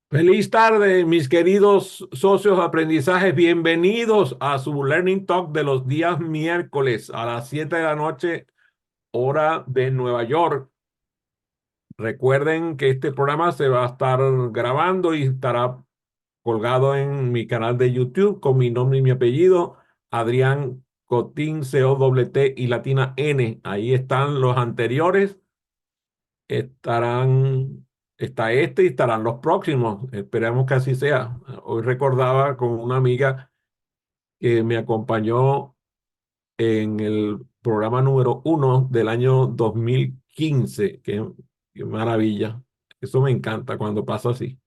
Feliz tarde, mis queridos socios de aprendizaje. Bienvenidos a su Learning Talk de los días miércoles a las 7 de la noche, hora de Nueva York. Recuerden que este programa se va a estar grabando y estará colgado en mi canal de YouTube con mi nombre y mi apellido, Adrián Cotín, C-O-T-T y latina N. Ahí están los anteriores. Estarán, está este y estarán los próximos. Esperemos que así sea. Hoy recordaba con una amiga que me acompañó en el programa número 1 del año 2015. Qué maravilla. Eso me encanta cuando pasa así.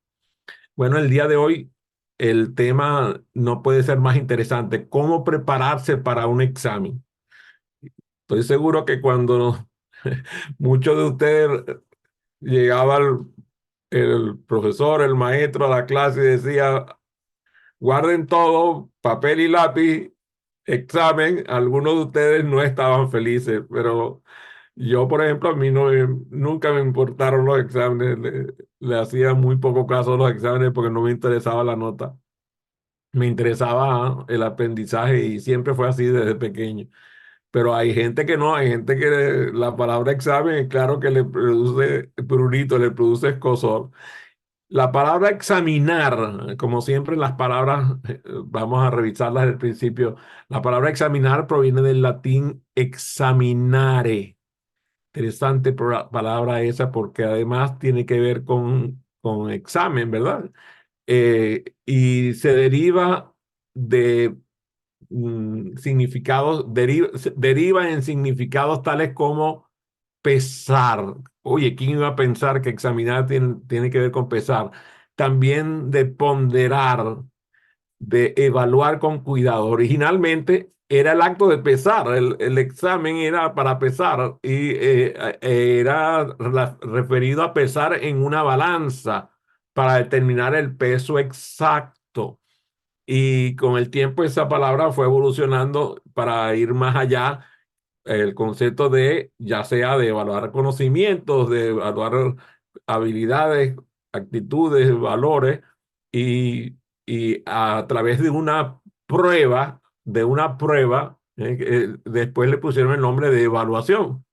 Bueno, el día de hoy el tema no puede ser más interesante. ¿Cómo prepararse para un examen? Estoy seguro que cuando muchos de ustedes llegaba el profesor, el maestro a la clase y decía, guarden todo, papel y lápiz, examen. Algunos de ustedes no estaban felices, pero yo, por ejemplo, a mí no, nunca me importaron los exámenes. Le hacía muy poco caso a los exámenes porque no me interesaba la nota. Me interesaba el aprendizaje y siempre fue así desde pequeño. Pero hay gente que no, hay gente que la palabra examen, claro que le produce prurito, le produce escozor. La palabra examinar, como siempre las palabras, vamos a revisarlas al principio. La palabra examinar proviene del latín examinare. Interesante palabra esa porque además tiene que ver con examen, ¿verdad? Y se deriva de significados, deriva en significados tales como pesar. Oye, ¿quién iba a pensar que examinar tiene que ver con pesar? También de ponderar, de evaluar con cuidado. Originalmente era el acto de pesar, el examen era para pesar y era referido a pesar en una balanza para determinar el peso exacto. Y con el tiempo esa palabra fue evolucionando para ir más allá, el concepto de, ya sea de evaluar conocimientos, de evaluar habilidades, actitudes, valores, y, y a través de una prueba, después le pusieron el nombre de evaluación.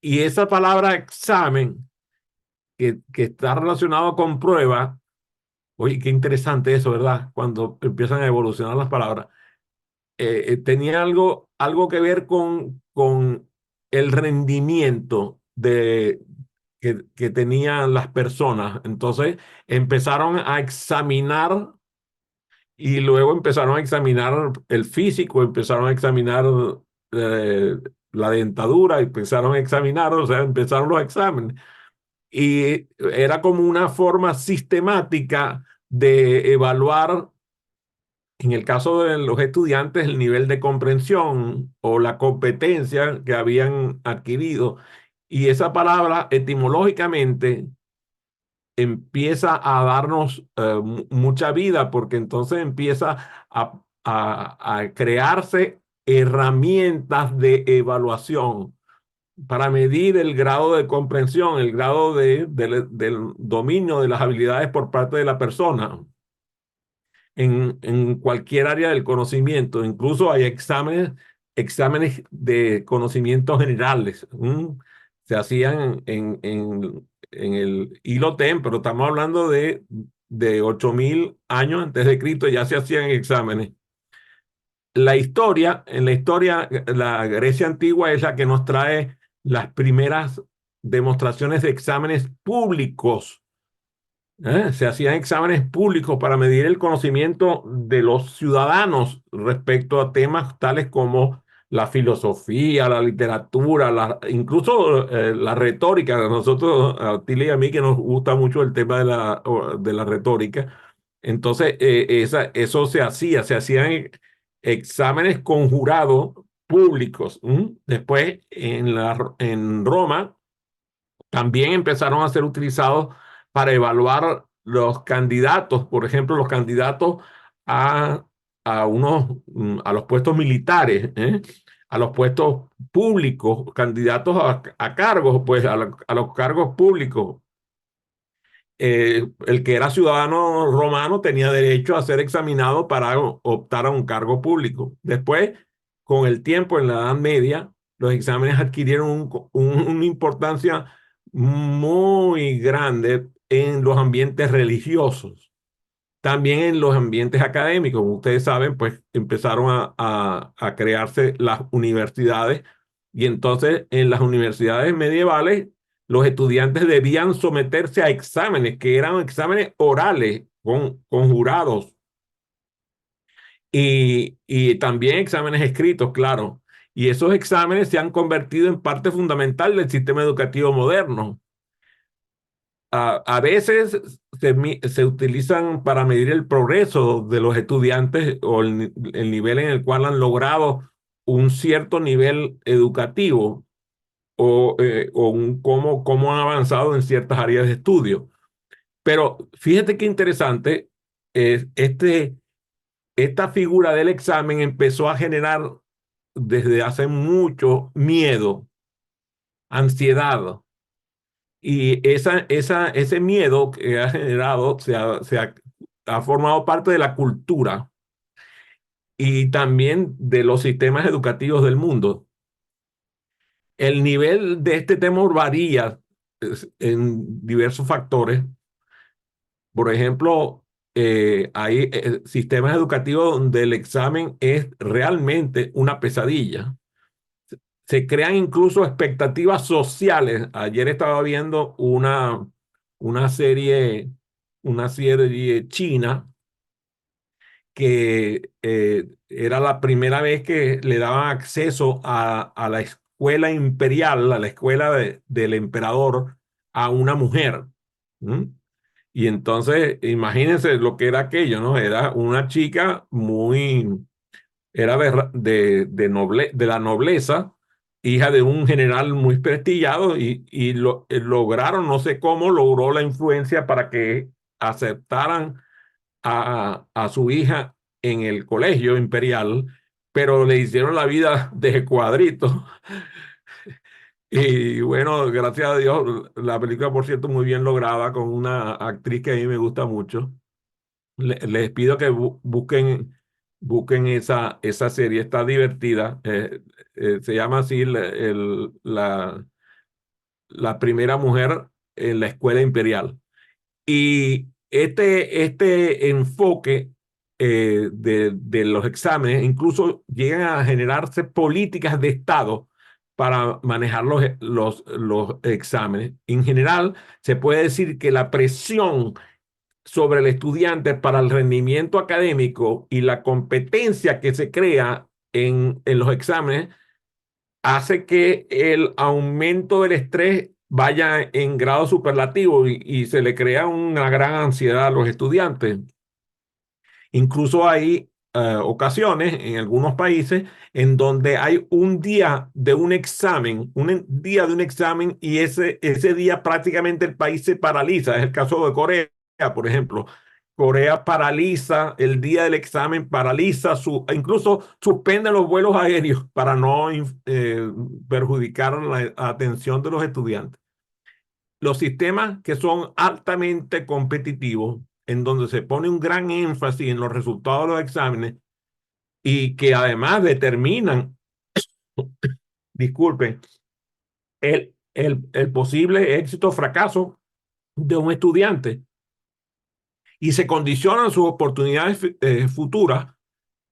Y esa palabra examen, que está relacionado con prueba, oye, qué interesante eso, ¿verdad? Cuando empiezan a evolucionar las palabras tenía algo que ver con el rendimiento que tenían las personas. Entonces empezaron a examinar y luego empezaron a examinar el físico, empezaron a examinar eh, la dentadura, empezaron a examinar, o sea, empezaron los exámenes. Y era como una forma sistemática de evaluar en el caso de los estudiantes, el nivel de comprensión o la competencia que habían adquirido. Y esa palabra etimológicamente empieza a darnos mucha vida porque entonces empieza a crearse herramientas de evaluación para medir el grado de comprensión, el grado del dominio de las habilidades por parte de la persona en cualquier área del conocimiento. Incluso hay exámenes de conocimientos generales. Se hacían en el ILOTEM, pero estamos hablando de 8.000 años antes de Cristo, ya se hacían exámenes. En la historia, la Grecia antigua es la que nos trae las primeras demostraciones de exámenes públicos. Se hacían exámenes públicos para medir el conocimiento de los ciudadanos respecto a temas tales como la filosofía, la literatura, incluso la retórica. A nosotros, a Tilly y a mí, que nos gusta mucho el tema de la retórica. Entonces, eso se hacían exámenes con jurados públicos. Después, en Roma, también empezaron a ser utilizados para evaluar los candidatos, por ejemplo, los candidatos a, a los puestos militares, a los puestos públicos, candidatos a cargos, pues a los cargos públicos. el que era ciudadano romano tenía derecho a ser examinado para optar a un cargo público. Después, con el tiempo, en la Edad Media, los exámenes adquirieron una importancia muy grande en los ambientes religiosos. También en los ambientes académicos, como ustedes saben, pues empezaron a crearse las universidades y entonces en las universidades medievales los estudiantes debían someterse a exámenes que eran exámenes orales con jurados y también exámenes escritos, claro. Y esos exámenes se han convertido en parte fundamental del sistema educativo moderno. A veces se utilizan para medir el progreso de los estudiantes o el nivel en el cual han logrado un cierto nivel educativo cómo han avanzado en ciertas áreas de estudio. Pero fíjate qué interesante, es esta figura del examen empezó a generar desde hace mucho miedo, ansiedad. Y ese miedo que ha generado ha formado parte de la cultura y también de los sistemas educativos del mundo. El nivel de este temor varía en diversos factores. Por ejemplo, hay sistemas educativos donde el examen es realmente una pesadilla. Se crean incluso expectativas sociales. Ayer estaba viendo una serie, una serie china que era la primera vez que le daban acceso a la escuela imperial, a la escuela del emperador, a una mujer. ¿Mm? Y entonces, imagínense lo que era aquello, ¿no? Era una chica era de la nobleza, hija de un general muy prestigiado y lograron, no sé cómo, logró la influencia para que aceptaran a su hija en el colegio imperial, pero le hicieron la vida de cuadrito. Y bueno, gracias a Dios, la película, por cierto, muy bien lograda con una actriz que a mí me gusta mucho. Les pido que busquen esa serie, está divertida. Se llama así la primera mujer en la escuela imperial. Y este enfoque de los exámenes incluso llegan a generarse políticas de Estado para manejar los exámenes. En general, se puede decir que la presión sobre el estudiante para el rendimiento académico y la competencia que se crea en los exámenes hace que el aumento del estrés vaya en grado superlativo y se le crea una gran ansiedad a los estudiantes. Incluso hay ocasiones en algunos países en donde hay un día de un examen, día de un examen y ese día prácticamente el país se paraliza. Es el caso de Corea, por ejemplo. Corea paraliza el día del examen, incluso suspende los vuelos aéreos para no perjudicar la atención de los estudiantes. Los sistemas que son altamente competitivos, en donde se pone un gran énfasis en los resultados de los exámenes y que además determinan, disculpen, el posible éxito o fracaso de un estudiante y se condicionan sus oportunidades futuras.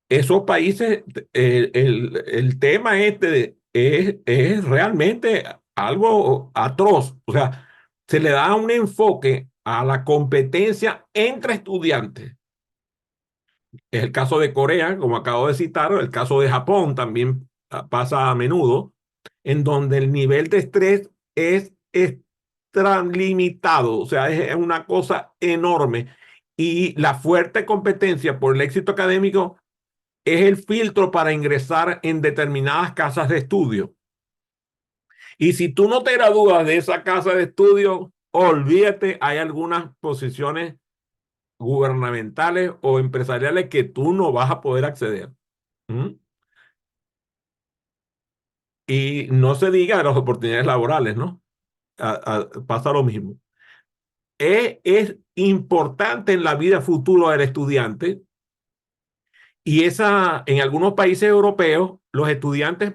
Esos países, el tema es realmente algo atroz. O sea, se le da un enfoque a la competencia entre estudiantes. Es el caso de Corea, como acabo de citar, el caso de Japón también pasa a menudo, en donde el nivel de estrés es extralimitado, o sea, es una cosa enorme. Y la fuerte competencia por el éxito académico es el filtro para ingresar en determinadas casas de estudio. Y si tú no te gradúas de esa casa de estudio, olvídate, hay algunas posiciones gubernamentales o empresariales que tú no vas a poder acceder. ¿Mm? Y no se diga de las oportunidades laborales, ¿no? Pasa lo mismo. es importante en la vida futura del estudiante y en algunos países europeos los estudiantes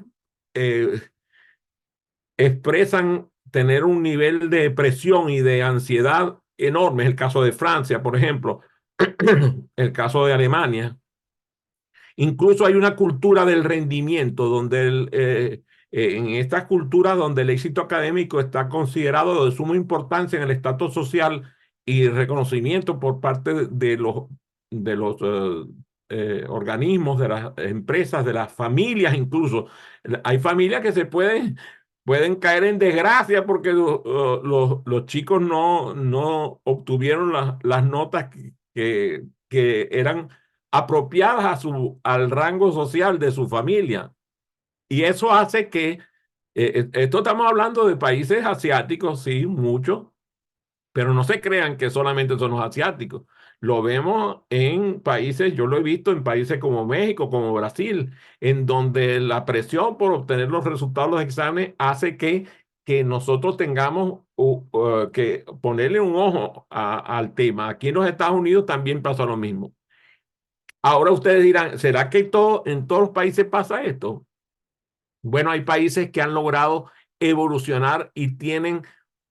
eh, expresan tener un nivel de depresión y de ansiedad enorme. Es el caso de Francia, por ejemplo, el caso de Alemania. Incluso hay una cultura del rendimiento donde en estas culturas donde el éxito académico está considerado de suma importancia en el estatus social y reconocimiento por parte de los organismos, de las empresas, de las familias incluso. Hay familias que pueden caer en desgracia porque los chicos no obtuvieron las notas que eran apropiadas al rango social de su familia. Y eso hace que, esto estamos hablando de países asiáticos, sí, muchos, pero no se crean que solamente son los asiáticos. Lo vemos en países, yo lo he visto en países como México, como Brasil, en donde la presión por obtener los resultados de los exámenes hace que nosotros tengamos que ponerle un ojo al tema. Aquí en los Estados Unidos también pasa lo mismo. Ahora ustedes dirán, ¿será que en todos los países pasa esto? Bueno, hay países que han logrado evolucionar y tienen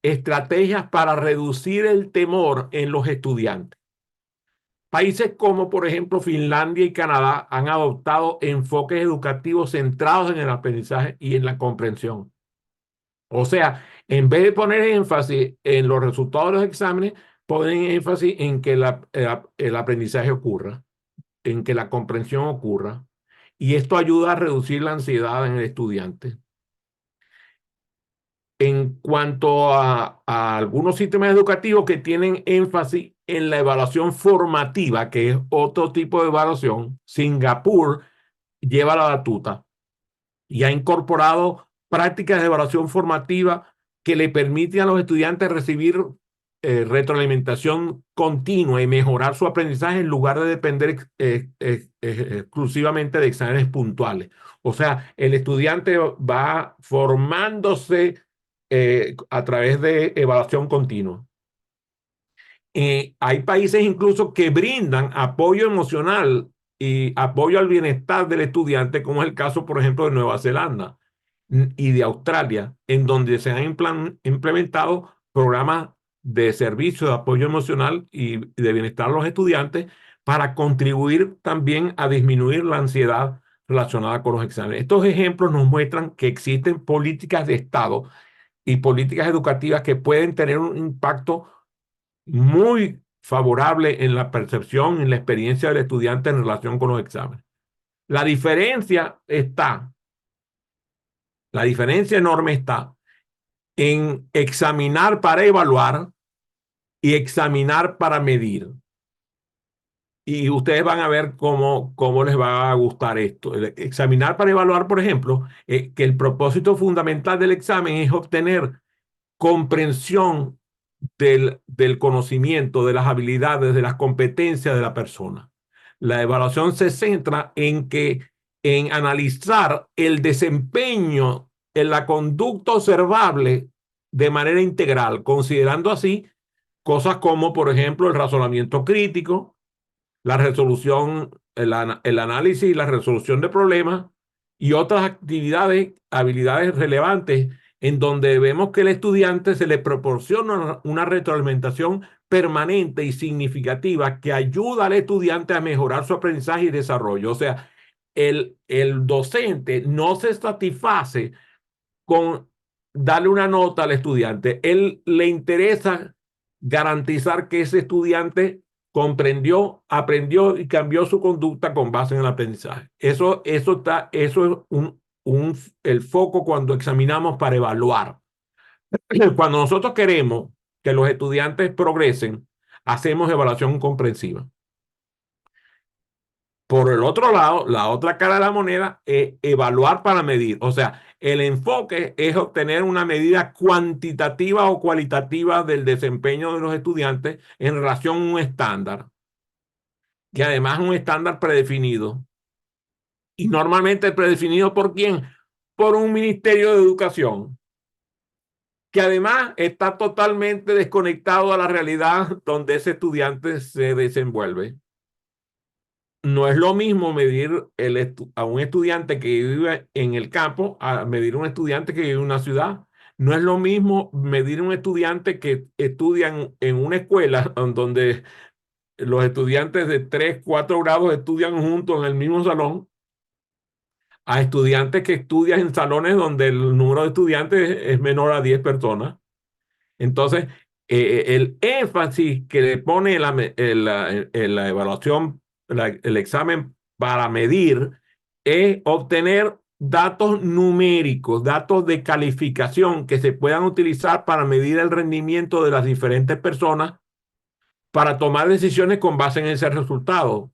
estrategias para reducir el temor en los estudiantes. Países como, por ejemplo, Finlandia y Canadá han adoptado enfoques educativos centrados en el aprendizaje y en la comprensión. O sea, en vez de poner énfasis en los resultados de los exámenes, ponen énfasis en que el aprendizaje ocurra, en que la comprensión ocurra, y esto ayuda a reducir la ansiedad en el estudiante. En cuanto a algunos sistemas educativos que tienen énfasis en la evaluación formativa, que es otro tipo de evaluación, Singapur lleva la batuta y ha incorporado prácticas de evaluación formativa que le permiten a los estudiantes recibir retroalimentación continua y mejorar su aprendizaje en lugar de depender exclusivamente de exámenes puntuales. O sea, el estudiante va formándose a través de evaluación continua. Hay países incluso que brindan apoyo emocional y apoyo al bienestar del estudiante, como es el caso, por ejemplo, de Nueva Zelanda y de Australia, en donde se han implementado programas de servicio de apoyo emocional y de bienestar a los estudiantes para contribuir también a disminuir la ansiedad relacionada con los exámenes. Estos ejemplos nos muestran que existen políticas de Estado y políticas educativas que pueden tener un impacto muy favorable en la percepción, en la experiencia del estudiante en relación con los exámenes. La diferencia está, la diferencia enorme está en examinar para evaluar y examinar para medir. Y ustedes van a ver cómo les va a gustar esto. Examinar para evaluar, por ejemplo, que el propósito fundamental del examen es obtener comprensión del conocimiento, de las habilidades, de las competencias de la persona. La evaluación se centra en analizar el desempeño en la conducta observable de manera integral, considerando así cosas como, por ejemplo, el razonamiento crítico, la resolución, el análisis y la resolución de problemas y otras habilidades relevantes en donde vemos que al estudiante se le proporciona una retroalimentación permanente y significativa que ayuda al estudiante a mejorar su aprendizaje y desarrollo. O sea, el docente no se satisface con darle una nota al estudiante. Él le interesa garantizar que ese estudiante comprendió, aprendió y cambió su conducta con base en el aprendizaje. Eso es el foco cuando examinamos para evaluar. Cuando nosotros queremos que los estudiantes progresen, hacemos evaluación comprensiva. Por el otro lado, la otra cara de la moneda es evaluar para medir. O sea, el enfoque es obtener una medida cuantitativa o cualitativa del desempeño de los estudiantes en relación a un estándar, que además es un estándar predefinido. Y normalmente predefinido ¿por quién? Por un ministerio de educación que además está totalmente desconectado a la realidad donde ese estudiante se desenvuelve. No es lo mismo medir a un estudiante que vive en el campo a medir a un estudiante que vive en una ciudad. No es lo mismo medir a un estudiante que estudia en una escuela donde los estudiantes de 3, 4 grados estudian juntos en el mismo salón, a estudiantes que estudian en salones donde el número de estudiantes es menor a 10 personas. Entonces, el énfasis que le pone la evaluación, el examen para medir, es obtener datos numéricos, datos de calificación que se puedan utilizar para medir el rendimiento de las diferentes personas para tomar decisiones con base en ese resultado.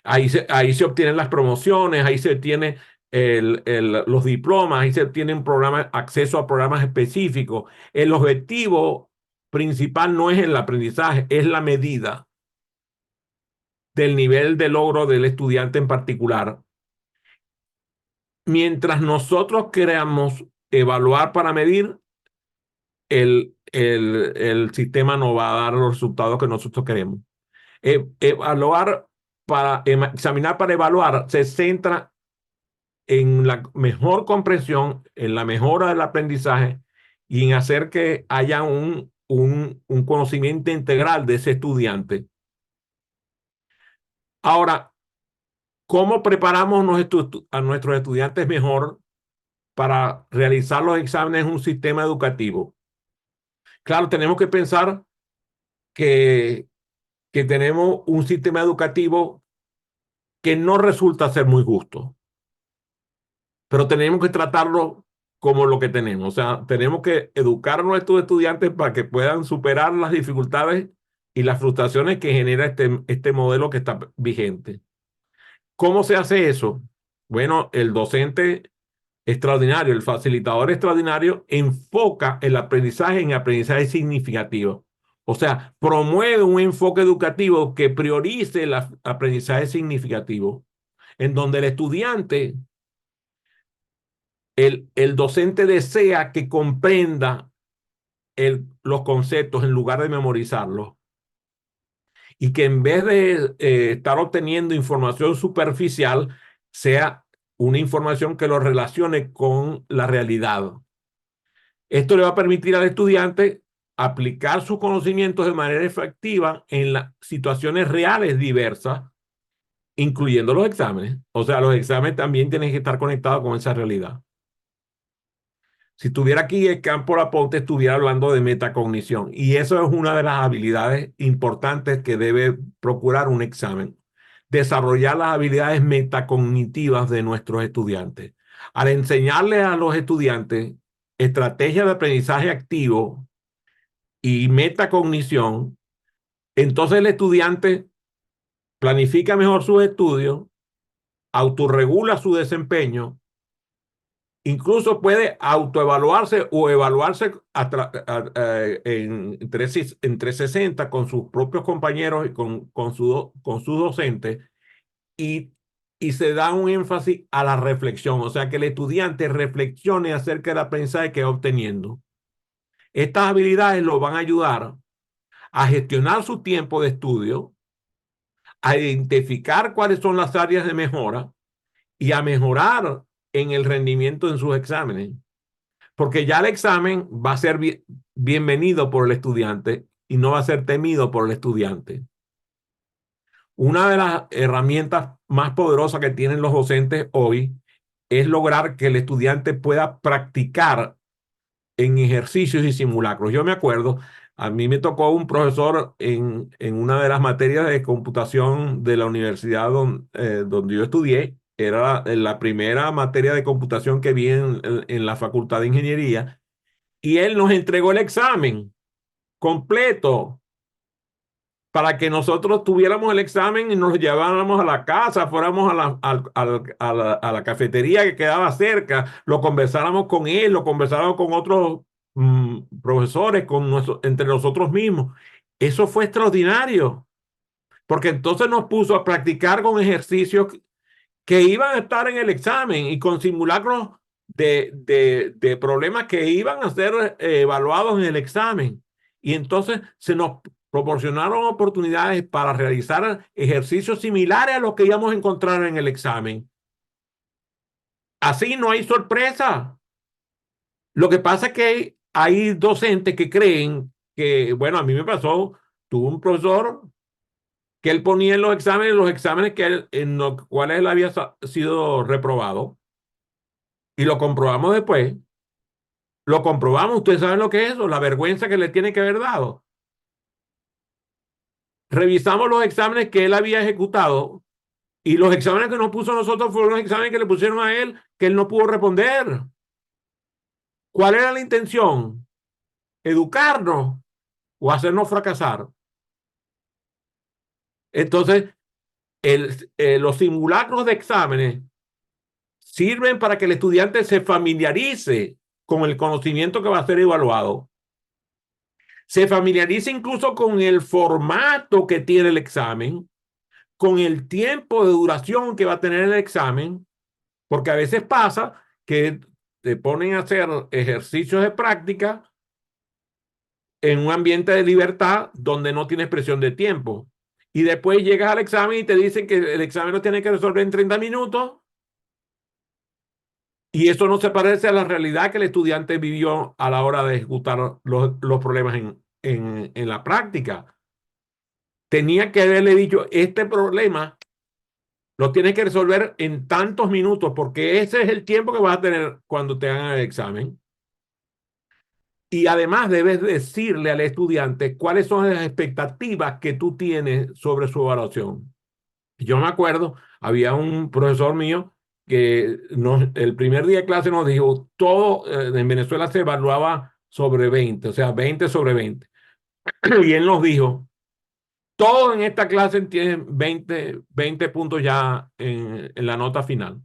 Ahí se obtienen las promociones, ahí se obtienen los diplomas, ahí se obtienen acceso a programas específicos. El objetivo principal no es el aprendizaje, es la medida del nivel de logro del estudiante en particular. Mientras nosotros queramos evaluar para medir, el sistema no va a dar los resultados que nosotros queremos. Examinar para evaluar se centra en la mejor comprensión, en la mejora del aprendizaje y en hacer que haya un conocimiento integral de ese estudiante. Ahora, ¿cómo preparamos a nuestros estudiantes mejor para realizar los exámenes en un sistema educativo? Claro, tenemos que pensar que, que tenemos un sistema educativo que no resulta ser muy justo, pero tenemos que tratarlo como lo que tenemos. O sea, tenemos que educar a nuestros estudiantes para que puedan superar las dificultades y las frustraciones que genera este modelo que está vigente. ¿Cómo se hace eso? Bueno, el docente extraordinario, el facilitador extraordinario, enfoca el aprendizaje en aprendizaje significativo. O sea, promueve un enfoque educativo que priorice el aprendizaje significativo, en donde el estudiante, el docente desea que comprenda los conceptos en lugar de memorizarlos y que en vez de estar obteniendo información superficial, sea una información que lo relacione con la realidad. Esto le va a permitir al estudiante aplicar sus conocimientos de manera efectiva en las situaciones reales diversas, incluyendo los exámenes. O sea, los exámenes también tienen que estar conectados con esa realidad. Si estuviera aquí el Campo Laponte, estuviera hablando de metacognición. Y eso es una de las habilidades importantes que debe procurar un examen. Desarrollar las habilidades metacognitivas de nuestros estudiantes. Al enseñarles a los estudiantes estrategias de aprendizaje activo y metacognición, entonces el estudiante planifica mejor sus estudios, autorregula su desempeño, incluso puede autoevaluarse o evaluarse en 360 con sus propios compañeros y con sus docentes y, y se da un énfasis a la reflexión, o sea que el estudiante reflexione acerca del aprendizaje que va obteniendo. Estas habilidades lo van a ayudar a gestionar su tiempo de estudio, a identificar cuáles son las áreas de mejora y a mejorar en el rendimiento en sus exámenes. Porque ya el examen va a ser bienvenido por el estudiante y no va a ser temido por el estudiante. Una de las herramientas más poderosas que tienen los docentes hoy es lograr que el estudiante pueda practicar en ejercicios y simulacros. Yo me acuerdo, a mí me tocó un profesor en una de las materias de computación de la universidad donde yo estudié. Era la primera materia de computación que vi en la Facultad de Ingeniería. Y él nos entregó el examen completo para que nosotros tuviéramos el examen y nos lo lleváramos a la casa, fuéramos a la cafetería que quedaba cerca, lo conversáramos con él, lo conversáramos con otros profesores, entre nosotros mismos. Eso fue extraordinario, porque entonces nos puso a practicar con ejercicios que iban a estar en el examen y con simulacros de problemas que iban a ser evaluados en el examen. Y entonces se nos proporcionaron oportunidades para realizar ejercicios similares a los que íbamos a encontrar en el examen. Así no hay sorpresa. Lo que pasa es que hay docentes que creen que, bueno, a mí me pasó, tuve un profesor que él ponía en los exámenes que en los cuales él había sido reprobado, y lo comprobamos después. Lo comprobamos, ustedes saben lo que es eso, la vergüenza que le tiene que haber dado. Revisamos los exámenes que él había ejecutado y los exámenes que nos puso a nosotros fueron los exámenes que le pusieron a él que él no pudo responder. ¿Cuál era la intención? ¿Educarnos o hacernos fracasar? Entonces, los simulacros de exámenes sirven para que el estudiante se familiarice con el conocimiento que va a ser evaluado. Se familiarice incluso con el formato que tiene el examen, con el tiempo de duración que va a tener el examen, porque a veces pasa que te ponen a hacer ejercicios de práctica en un ambiente de libertad donde no tienes presión de tiempo. Y después llegas al examen y te dicen que el examen lo tienes que resolver en 30 minutos. Y eso no se parece a la realidad que el estudiante vivió a la hora de ejecutar los problemas en la práctica. Tenía que haberle dicho, este problema lo tienes que resolver en tantos minutos, porque ese es el tiempo que vas a tener cuando te hagan el examen. Y además debes decirle al estudiante cuáles son las expectativas que tú tienes sobre su evaluación. Yo me acuerdo, había un profesor mío que el primer día de clase nos dijo, todo en Venezuela se evaluaba sobre 20, o sea, 20 sobre 20. Y él nos dijo, todos en esta clase tienen 20 puntos ya en la nota final.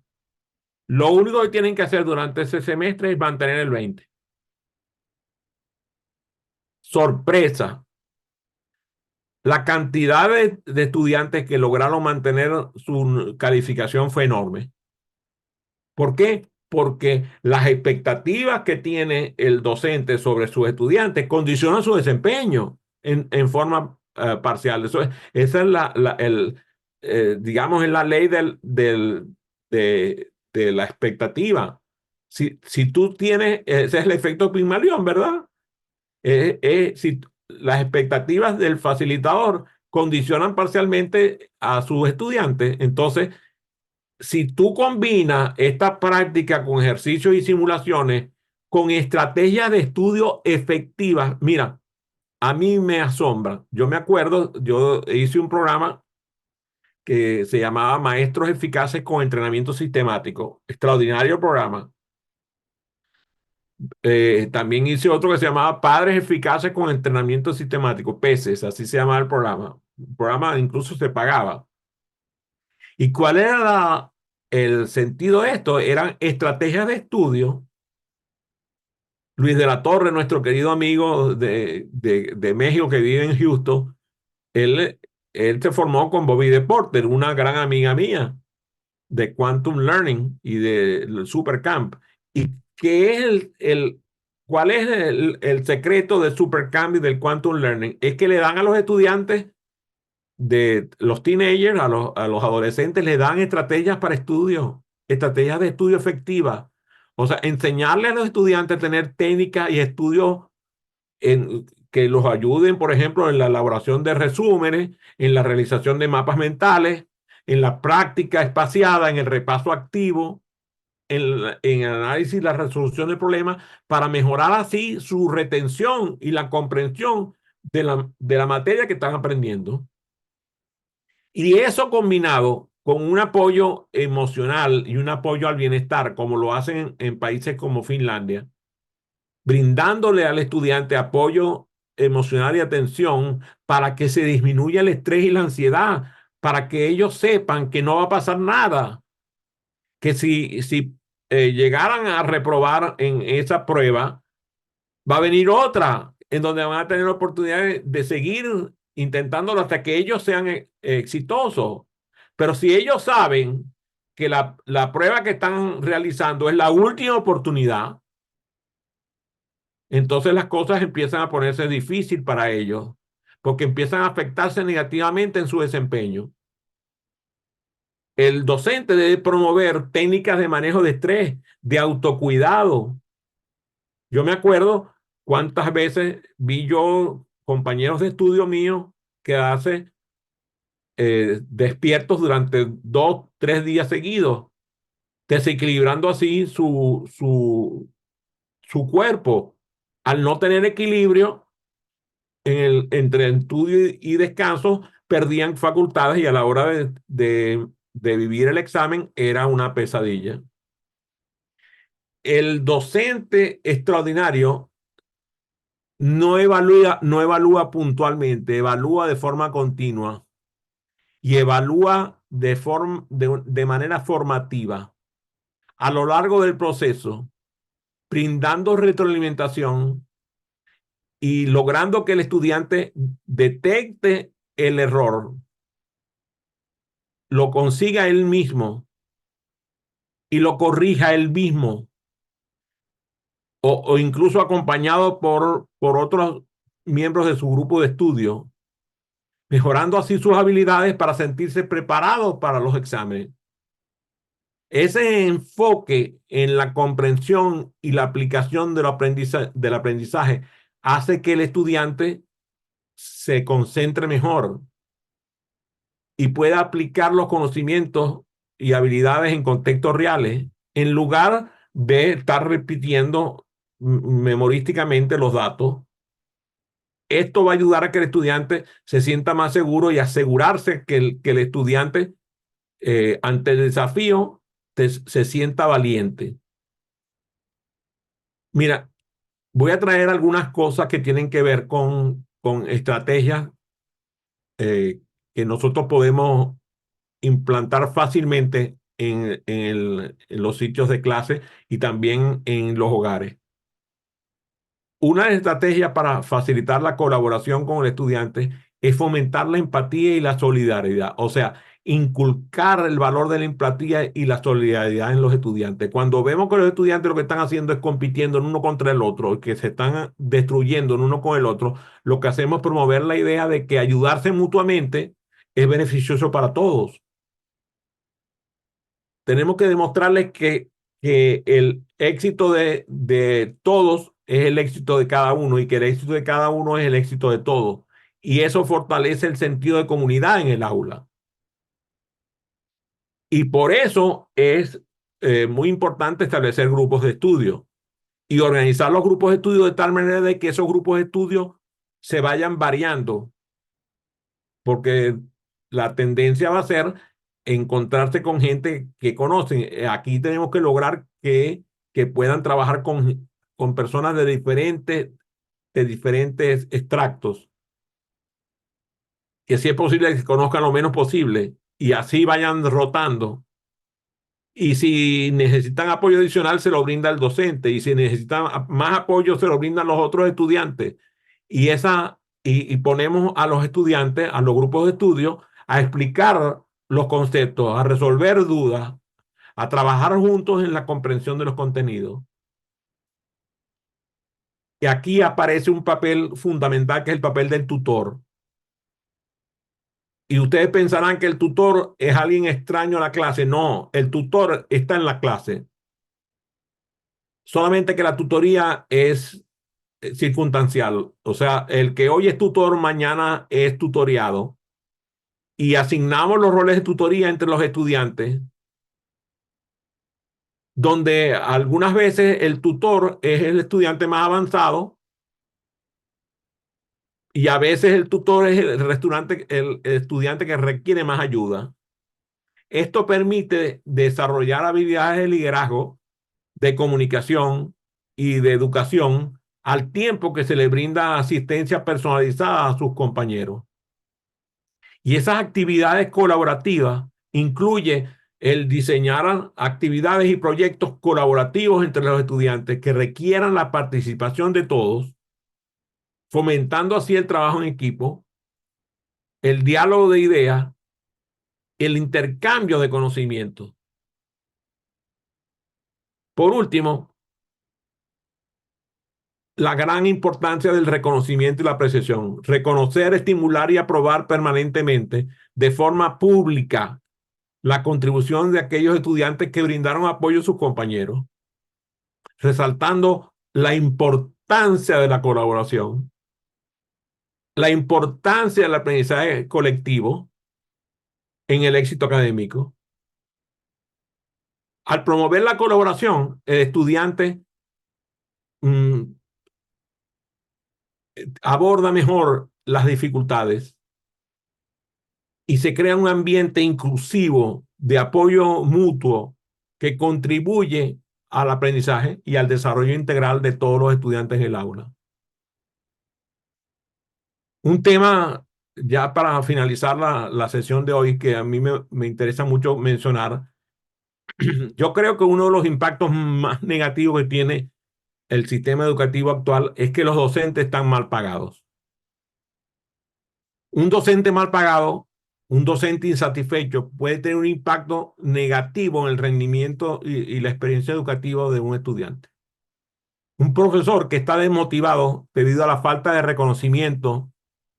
Lo único que tienen que hacer durante ese semestre es mantener el 20. Sorpresa, la cantidad de estudiantes que lograron mantener su calificación fue enorme. ¿Por qué? Porque las expectativas que tiene el docente sobre sus estudiantes condicionan su desempeño en forma parcial. Esa es digamos, es la ley de la expectativa. Si tú tienes, ese es el efecto Pigmalión, ¿verdad? Si las expectativas del facilitador condicionan parcialmente a sus estudiantes, entonces si tú combinas esta práctica con ejercicios y simulaciones, con estrategias de estudio efectivas, mira, a mí me asombra. Yo me acuerdo, yo hice un programa que se llamaba Maestros Eficaces con Entrenamiento Sistemático. Extraordinario programa. También hice otro que se llamaba Padres Eficaces con Entrenamiento Sistemático, PESES, así se llamaba el programa. El programa incluso se pagaba. ¿Y cuál era el sentido de esto? Eran estrategias de estudio. Luis de la Torre, nuestro querido amigo de México que vive en Houston, él, él se formó con Bobby de Porter, una gran amiga mía de Quantum Learning y del Supercamp. ¿Y qué es cuál es el secreto del Supercamp y del Quantum Learning? Es que le dan a los estudiantes de los teenagers, a los adolescentes, le dan estrategias para estudio, estrategias de estudio efectivas. O sea, enseñarle a los estudiantes a tener técnicas y estudios que los ayuden, por ejemplo, en la elaboración de resúmenes, en la realización de mapas mentales, en la práctica espaciada, en el repaso activo, en el análisis y la resolución de problemas, para mejorar así su retención y la comprensión de la materia que están aprendiendo. Y eso combinado con un apoyo emocional y un apoyo al bienestar, como lo hacen en países como Finlandia, brindándole al estudiante apoyo emocional y atención para que se disminuya el estrés y la ansiedad, para que ellos sepan que no va a pasar nada, que si llegaran a reprobar en esa prueba, va a venir otra en donde van a tener la oportunidad de seguir intentándolo hasta que ellos sean exitosos. Pero si ellos saben que la prueba que están realizando es la última oportunidad, entonces las cosas empiezan a ponerse difícil para ellos, porque empiezan a afectarse negativamente en su desempeño. El docente debe promover técnicas de manejo de estrés, de autocuidado. Yo me acuerdo cuántas veces vi yo compañeros de estudio míos que hacen despiertos durante 2, 3 días seguidos, desequilibrando así su cuerpo. Al no tener equilibrio entre estudio y descanso, perdían facultades y a la hora de vivir el examen era una pesadilla. El docente extraordinario no evalúa puntualmente, evalúa de forma continua y evalúa de manera formativa a lo largo del proceso, brindando retroalimentación y logrando que el estudiante detecte el error, lo consiga él mismo y lo corrija él mismo, o incluso acompañado por otros miembros de su grupo de estudio, mejorando así sus habilidades para sentirse preparados para los exámenes. Ese enfoque en la comprensión y la aplicación del aprendizaje hace que el estudiante se concentre mejor y pueda aplicar los conocimientos y habilidades en contextos reales, en lugar de estar repitiendo memorísticamente los datos. Esto va a ayudar a que el estudiante se sienta más seguro y asegurarse que el estudiante, ante el desafío, se sienta valiente. Mira, voy a traer algunas cosas que tienen que ver con estrategias eh, que nosotros podemos implantar fácilmente en los sitios de clase y también en los hogares. Una estrategia para facilitar la colaboración con el estudiante es fomentar la empatía y la solidaridad. O sea, inculcar el valor de la empatía y la solidaridad en los estudiantes. Cuando vemos que los estudiantes lo que están haciendo es compitiendo en uno contra el otro, que se están destruyendo en uno con el otro, lo que hacemos es promover la idea de que ayudarse mutuamente es beneficioso para todos. Tenemos que demostrarles que el éxito de todos es el éxito de cada uno y que el éxito de cada uno es el éxito de todos. Y eso fortalece el sentido de comunidad en el aula. Y por eso es muy importante establecer grupos de estudio y organizar los grupos de estudio de tal manera de que esos grupos de estudio se vayan variando, porque la tendencia va a ser encontrarse con gente que conocen. Aquí tenemos que lograr que puedan trabajar con personas de diferentes extractos, que si es posible que se conozcan lo menos posible y así vayan rotando. Y si necesitan apoyo adicional, se lo brinda el docente. Y si necesitan más apoyo, se lo brindan los otros estudiantes. Y ponemos a los estudiantes, a los grupos de estudio, a explicar los conceptos, a resolver dudas, a trabajar juntos en la comprensión de los contenidos. Y aquí aparece un papel fundamental que es el papel del tutor. Y ustedes pensarán que el tutor es alguien extraño a la clase. No, el tutor está en la clase. Solamente que la tutoría es circunstancial. O sea, el que hoy es tutor, mañana es tutoriado. Y asignamos los roles de tutoría entre los estudiantes, donde algunas veces el tutor es el estudiante más avanzado y a veces el tutor es el estudiante que requiere más ayuda. Esto permite desarrollar habilidades de liderazgo, de comunicación y de educación al tiempo que se le brinda asistencia personalizada a sus compañeros. Y esas actividades colaborativas incluye el diseñar actividades y proyectos colaborativos entre los estudiantes que requieran la participación de todos, fomentando así el trabajo en equipo, el diálogo de ideas, el intercambio de conocimientos. Por último, la gran importancia del reconocimiento y la apreciación. Reconocer, estimular y aprobar permanentemente de forma pública la contribución de aquellos estudiantes que brindaron apoyo a sus compañeros, resaltando la importancia de la colaboración, la importancia del aprendizaje colectivo en el éxito académico. Al promover la colaboración, el estudiante mm, aborda mejor las dificultades y se crea un ambiente inclusivo de apoyo mutuo que contribuye al aprendizaje y al desarrollo integral de todos los estudiantes en el aula. Un tema, ya para finalizar la sesión de hoy, que a mí me interesa mucho mencionar, yo creo que uno de los impactos más negativos que tiene el sistema educativo actual es que los docentes están mal pagados. Un docente mal pagado, un docente insatisfecho puede tener un impacto negativo en el rendimiento y la experiencia educativa de un estudiante. Un profesor que está desmotivado debido a la falta de reconocimiento,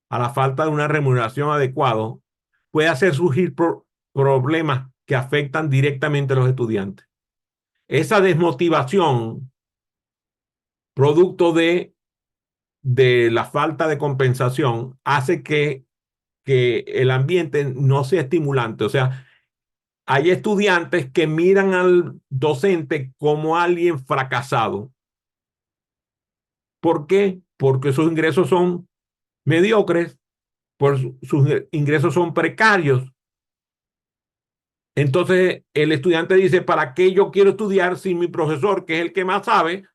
a la falta de una remuneración adecuada, puede hacer surgir problemas que afectan directamente a los estudiantes. Esa desmotivación, producto de la falta de compensación, hace que el ambiente no sea estimulante. O sea, hay estudiantes que miran al docente como alguien fracasado. ¿Por qué? Porque sus ingresos son mediocres, por sus ingresos son precarios. Entonces el estudiante dice, ¿para qué yo quiero estudiar si mi profesor, que es el que más sabe,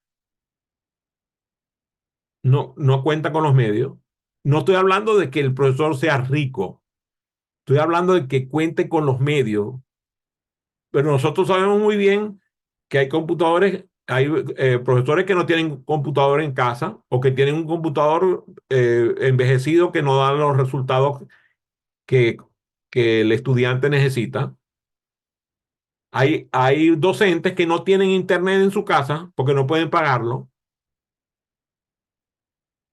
no cuenta con los medios? No estoy hablando de que el profesor sea rico, estoy hablando de que cuente con los medios. Pero nosotros sabemos muy bien que hay computadores, hay profesores que no tienen computador en casa o que tienen un computador envejecido que no da los resultados que, que el estudiante necesita. Hay docentes que no tienen internet en su casa porque no pueden pagarlo.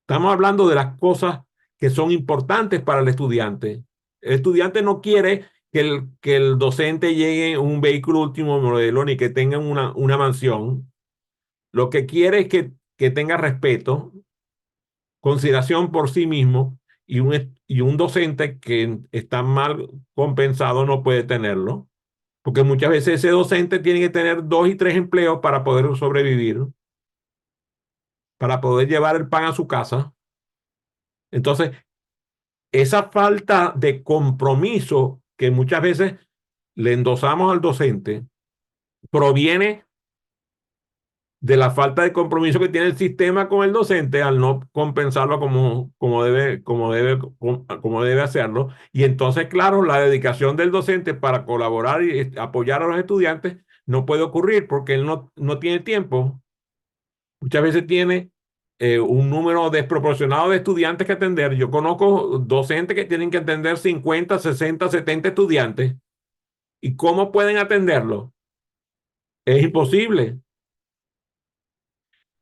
Estamos hablando de las cosas que son importantes para el estudiante. El estudiante no quiere que el docente llegue en un vehículo último modelo ni que tenga una mansión. Lo que quiere es que tenga respeto, consideración por sí mismo y un docente que está mal compensado no puede tenerlo. Porque muchas veces ese docente tiene que tener 2 y 3 empleos para poder sobrevivir, para poder llevar el pan a su casa. Entonces, esa falta de compromiso que muchas veces le endosamos al docente proviene de la falta de compromiso que tiene el sistema con el docente al no compensarlo como debe hacerlo. Y entonces, claro, la dedicación del docente para colaborar y apoyar a los estudiantes no puede ocurrir porque él no tiene tiempo. Muchas veces tiene un número desproporcionado de estudiantes que atender. Yo conozco docentes que tienen que atender 50, 60, 70 estudiantes. ¿Y cómo pueden atenderlo? Es imposible.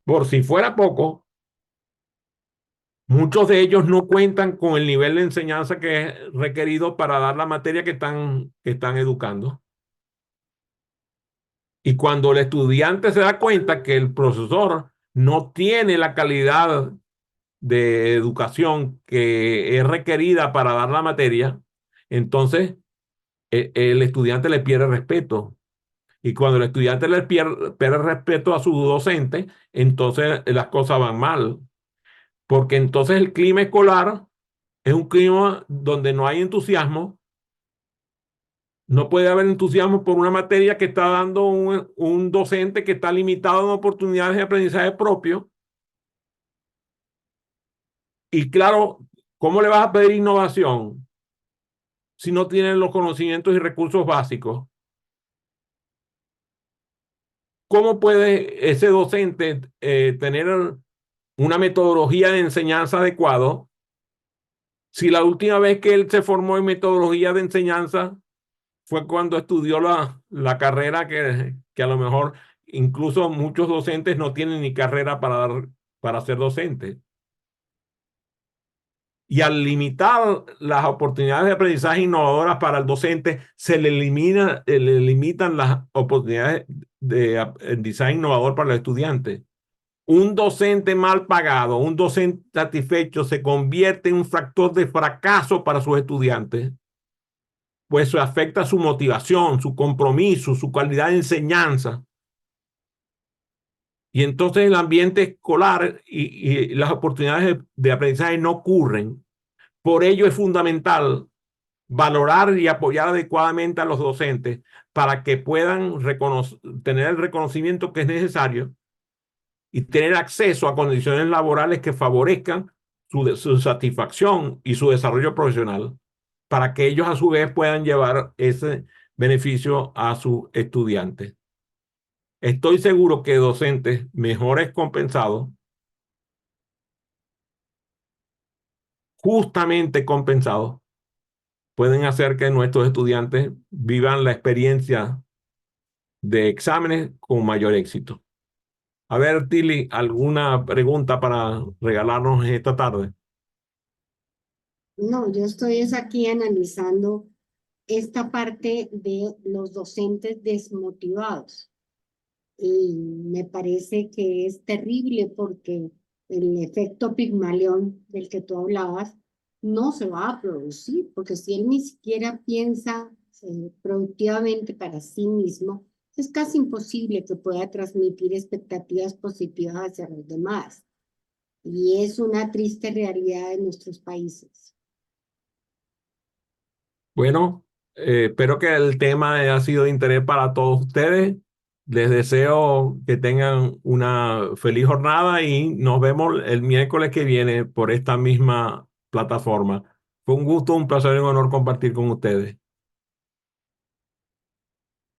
Por si fuera poco, muchos de ellos no cuentan con el nivel de enseñanza que es requerido para dar la materia que están educando. Y cuando el estudiante se da cuenta que el profesor no tiene la calidad de educación que es requerida para dar la materia, entonces el estudiante le pierde respeto. Y cuando el estudiante le pierde respeto a su docente, entonces las cosas van mal. Porque entonces el clima escolar es un clima donde no hay entusiasmo. No puede haber entusiasmo por una materia que está dando un docente que está limitado en oportunidades de aprendizaje propio. Y claro, ¿cómo le vas a pedir innovación si no tienen los conocimientos y recursos básicos? ¿Cómo puede ese docente tener una metodología de enseñanza adecuada si la última vez que él se formó en metodología de enseñanza fue cuando estudió la carrera que a lo mejor incluso muchos docentes no tienen ni carrera para ser docentes. Y al limitar las oportunidades de aprendizaje innovadoras para el docente, le limitan las oportunidades de aprendizaje innovador para los estudiantes. Un docente mal pagado, un docente satisfecho se convierte en un factor de fracaso para sus estudiantes, pues eso afecta su motivación, su compromiso, su calidad de enseñanza. Y entonces el ambiente escolar y las oportunidades de aprendizaje no ocurren. Por ello es fundamental valorar y apoyar adecuadamente a los docentes para que puedan tener el reconocimiento que es necesario y tener acceso a condiciones laborales que favorezcan su satisfacción y su desarrollo profesional, para que ellos a su vez puedan llevar ese beneficio a sus estudiantes. Estoy seguro que docentes mejores compensados, justamente compensados, pueden hacer que nuestros estudiantes vivan la experiencia de exámenes con mayor éxito. A ver, Tilly, ¿alguna pregunta para regalarnos esta tarde? No, yo estoy es aquí analizando esta parte de los docentes desmotivados. Y me parece que es terrible porque el efecto Pigmalión del que tú hablabas no se va a producir, porque si él ni siquiera piensa productivamente para sí mismo, es casi imposible que pueda transmitir expectativas positivas hacia los demás. Y es una triste realidad de nuestros países. Bueno, espero que el tema haya sido de interés para todos ustedes. Les deseo que tengan una feliz jornada y nos vemos el miércoles que viene por esta misma plataforma. Fue un gusto, un placer y un honor compartir con ustedes.